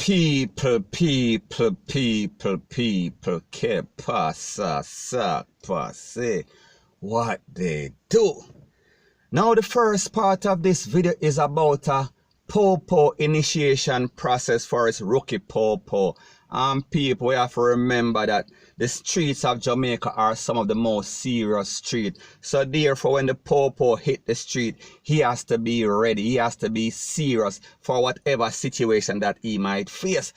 people, que pasa, sa, pase, what they do. Now the first part of this video is about a Popo initiation process for its rookie Popo. People, we have to remember that the streets of Jamaica are some of the most serious streets. So therefore, when the Popo hit the street, he has to be ready. He has to be serious for whatever situation that he might face.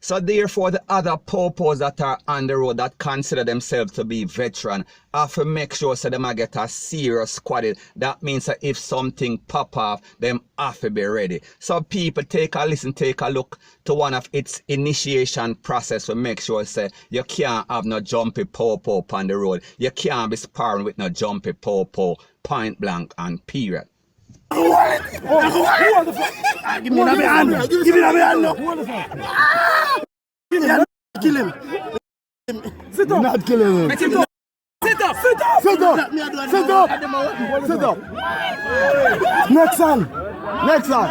So therefore, the other Popos that are on the road that consider themselves to be veteran have to make sure so them get a serious squaddy. That means that if something pop off, them have to be ready. So people, take a listen, take a look to one of its initiation process to make sure say you can't have no jumpy Popo on the road. You can't be sparring with no jumpy Popo, point blank and period. Give me that hand. Give me that hand. Kill him. Sit up. Not kill him. Sit up. Sit up. Sit up. Sit up. Sit up. Sit up. Next one. Next one.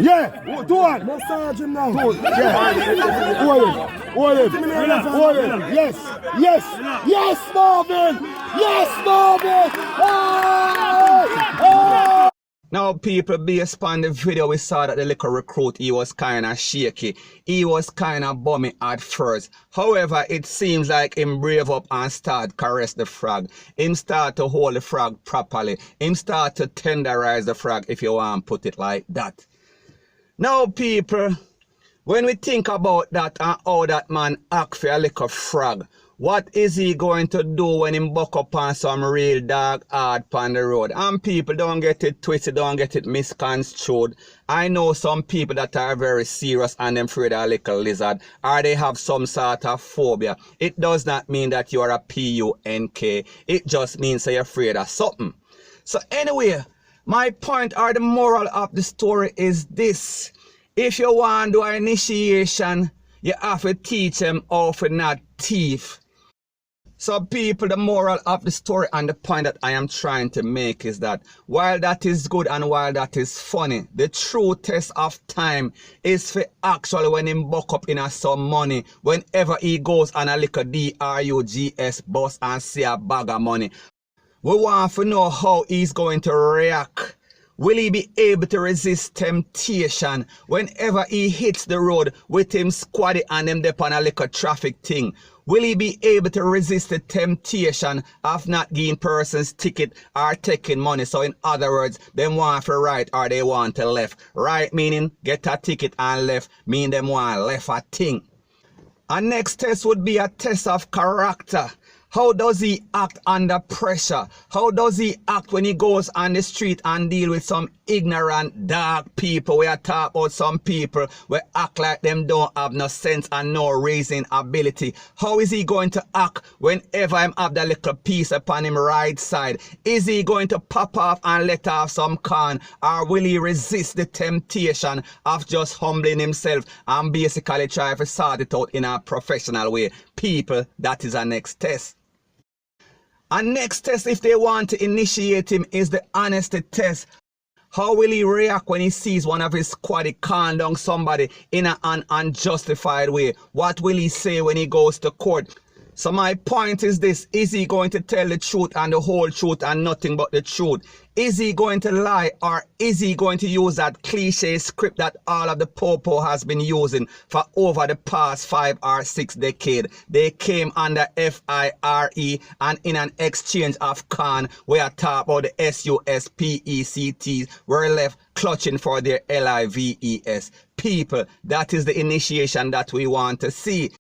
Yeah. Do one. Massage him now. Yeah. Hold him. Hold him. Hold him. Yes. Yes. Yes, Marvin. Yes, Marvin. Oh. Now people, based upon the video, we saw that the little recruit, he was kind of shaky. He was kind of bummy at first. However, it seems like him brave up and start caress the frog. Him start to hold the frog properly. Him start to tenderize the frog, if you want to put it like that. Now people, when we think about that and how that man act for a little frog, what is he going to do when he buck up on some real dog hard on the road? And people, don't get it twisted, don't get it misconstrued. I know some people that are very serious and them afraid of a little lizard, or they have some sort of phobia. It does not mean that you are a PUNK. It just means that you're afraid of something. So anyway, my point or the moral of the story is this. If you want to do an initiation, you have to teach them how to not thief. So people, the moral of the story and the point that I am trying to make is that while that is good and while that is funny, the true test of time is for actually when him buck up in some money, whenever he goes on a little DRUGS bus and see a bag of money. We want to know how he's going to react. Will he be able to resist temptation whenever he hits the road with him squaddy and them dep on a little traffic thing? Will he be able to resist the temptation of not giving persons ticket or taking money? So in other words, they want for right or they want to left. Right meaning get a ticket and left mean them want left a thing. Our next test would be a test of character. How does he act under pressure? How does he act when he goes on the street and deal with some ignorant, dark people? We are talking about some people who act like them don't have no sense and no reasoning ability. How is he going to act whenever him have that little piece upon him right side? Is he going to pop off and let off some con? Or will he resist the temptation of just humbling himself and basically try to sort it out in a professional way? People, that is our next test. And next test, if they want to initiate him, is the honesty test. How will he react when he sees one of his squaddy calm down somebody in an unjustified way? What will he say when he goes to court? So my point is this: is he going to tell the truth and the whole truth and nothing but the truth? Is he going to lie, or is he going to use that cliche script that all of the Popo has been using for over the past 5 or 6 decades? They came under FIRE and in an exchange of con, we are talking about the SUSPECT, were left clutching for their LIVES. People, that is the initiation that we want to see.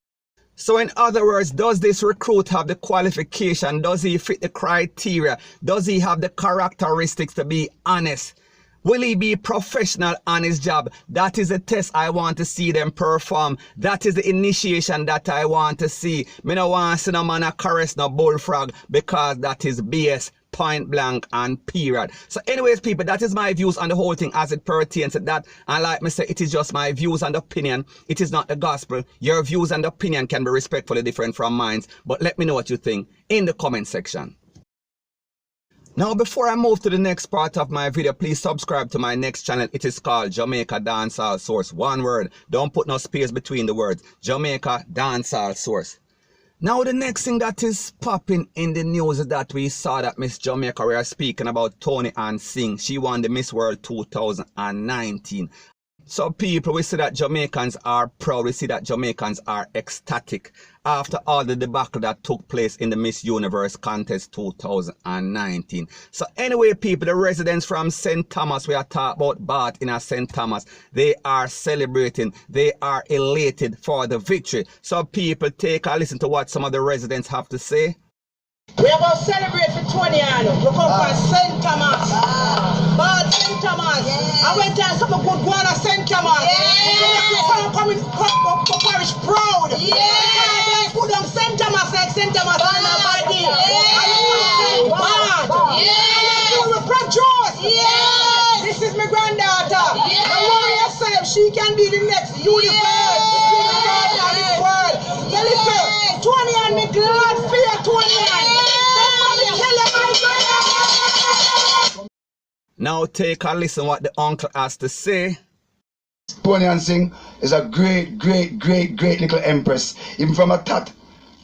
So in other words, does this recruit have the qualification? Does he fit the criteria? Does he have the characteristics to be honest? Will he be professional on his job? That is the test I want to see them perform. That is the initiation that I want to see. Me no want to see no man a caress no bullfrog, because that is BS. Point blank and period. So anyways people, that is my views on the whole thing as it pertains to that. And like me say, it is just my views and opinion. It is not the gospel. Your views and opinion can be respectfully different from mine. But let me know what you think in the comment section. Now, before I move to the next part of my video, please subscribe to my next channel. It is called Jamaica Dancehall Source. One word. Don't put no space between the words. Jamaica Dancehall Source. Now, the next thing that is popping in the news is that we saw that Miss Jamaica, we are speaking about Toni-Ann Singh. She won the Miss World 2019. So people, we see that Jamaicans are proud, we see that Jamaicans are ecstatic after all the debacle that took place in the Miss Universe contest 2019. So anyway people, the residents from St. Thomas, we are talking about Bath in St. Thomas, they are celebrating, they are elated for the victory. So people, take a listen to what some of the residents have to say. We are going to celebrate for Toni-Ann. We come from St. Thomas. Bad St. Thomas. I went to some good one at St. Thomas. I'm coming for parish proud. Put them St. Thomas like St. Thomas in our body. Bad. We produce. This is my granddaughter. The warrior said she can be the next universe. Toni-Ann, me glad for you, Toni-Ann. Now take a listen what the uncle has to say. Toni-Ann Singh is a great little empress. Even from a tat,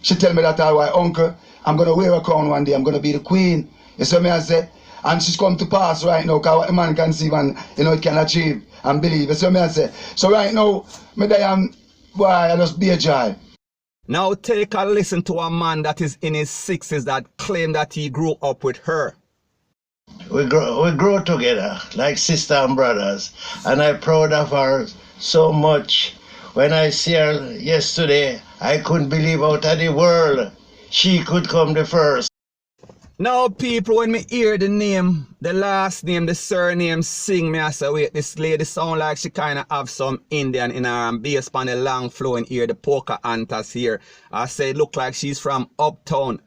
she tell me that all right, uncle, I'm gonna wear a crown one day, I'm gonna be the queen. You see me I say? And she's come to pass right now, because what a man can see and it can achieve and believe. You see me I say? So right now, me I am boy, I just be a joy. Now take a listen to a man that is in his 60s that claimed that he grew up with her. We grow together like sister and brothers, and I'm proud of her so much. When I see her yesterday, I couldn't believe out of the world she could come the first. Now people, when me hear the name, the last name, the surname Singh, me I say, wait, this lady sound like she kind of have some Indian in her, and based on the long flowing ear, the poker antas here, I say it look like she's from uptown.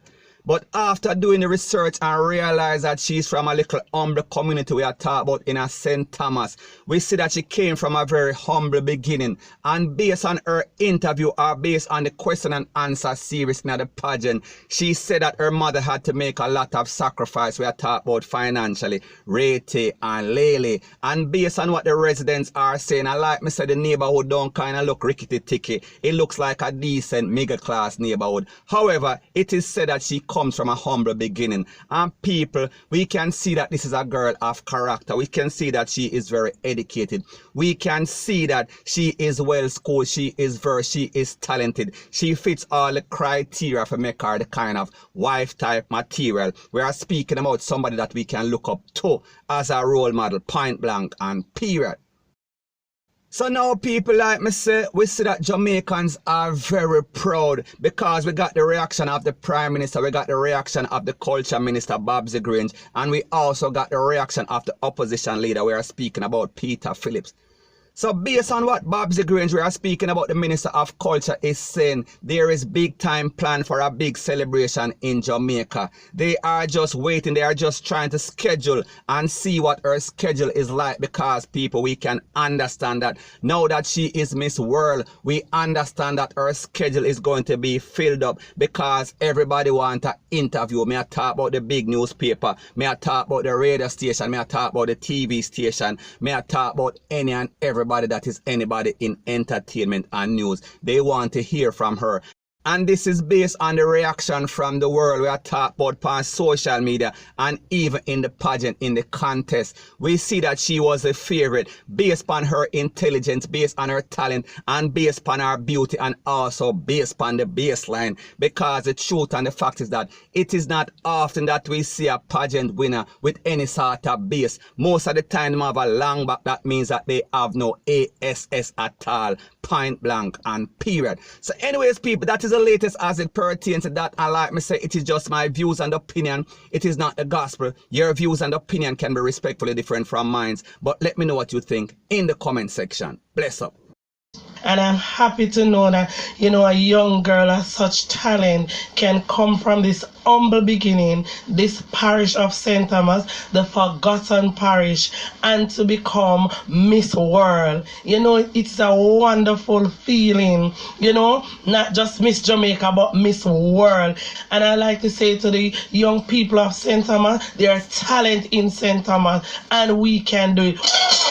But after doing the research and realize that she's from a little humble community we are talking about in a St. Thomas, we see that she came from a very humble beginning. And based on her interview or based on the question and answer series in the pageant, she said that her mother had to make a lot of sacrifice. We are talking about financially, Rete and Lele. And based on what the residents are saying, I like me say the neighborhood don't kind of look rickety-ticky. It looks like a decent middle class neighborhood. However, it is said that she comes from a humble beginning, and people, we can see that this is a girl of character. We can see that she is very educated. We can see that she is well schooled, she is talented. She fits all the criteria for make her the kind of wife type material. We are speaking about somebody that we can look up to as a role model, point blank and period. So now people, like me say, we see that Jamaicans are very proud because we got the reaction of the Prime Minister, we got the reaction of the Culture Minister, Babsy Grange, and we also got the reaction of the opposition leader. We are speaking about Peter Phillips. So based on what Babsy Grange, we are speaking about, the Minister of Culture is saying there is big time plan for a big celebration in Jamaica. They are just waiting, they are just trying to schedule and see what her schedule is like, because people, we can understand that now that she is Miss World, we understand that her schedule is going to be filled up because everybody wants to interview. May I talk about the big newspaper, may I talk about the radio station, may I talk about the TV station, may I talk about any and everybody that is anybody in entertainment and news. They want to hear from her. And this is based on the reaction from the world. We are talking about on social media and even in the pageant, in the contest. We see that she was a favorite based on her intelligence, based on her talent, and based on her beauty, and also based on the baseline. Because the truth and the fact is that it is not often that we see a pageant winner with any sort of base. Most of the time they have a long back. That means that they have no ASS at all. Point blank and period. So anyways people, that is the latest as it pertains to that. And like me say, it is just my views and opinion. It is not the gospel. Your views and opinion can be respectfully different from mine. But let me know what you think in the comment section. Bless up. And I'm happy to know that, you know, a young girl of such talent can come from this humble beginning, this parish of St. Thomas, the forgotten parish, and to become Miss World. You know, it's a wonderful feeling, you know, not just Miss Jamaica, but Miss World. And I like to say to the young people of St. Thomas, there is talent in St. Thomas, and we can do it.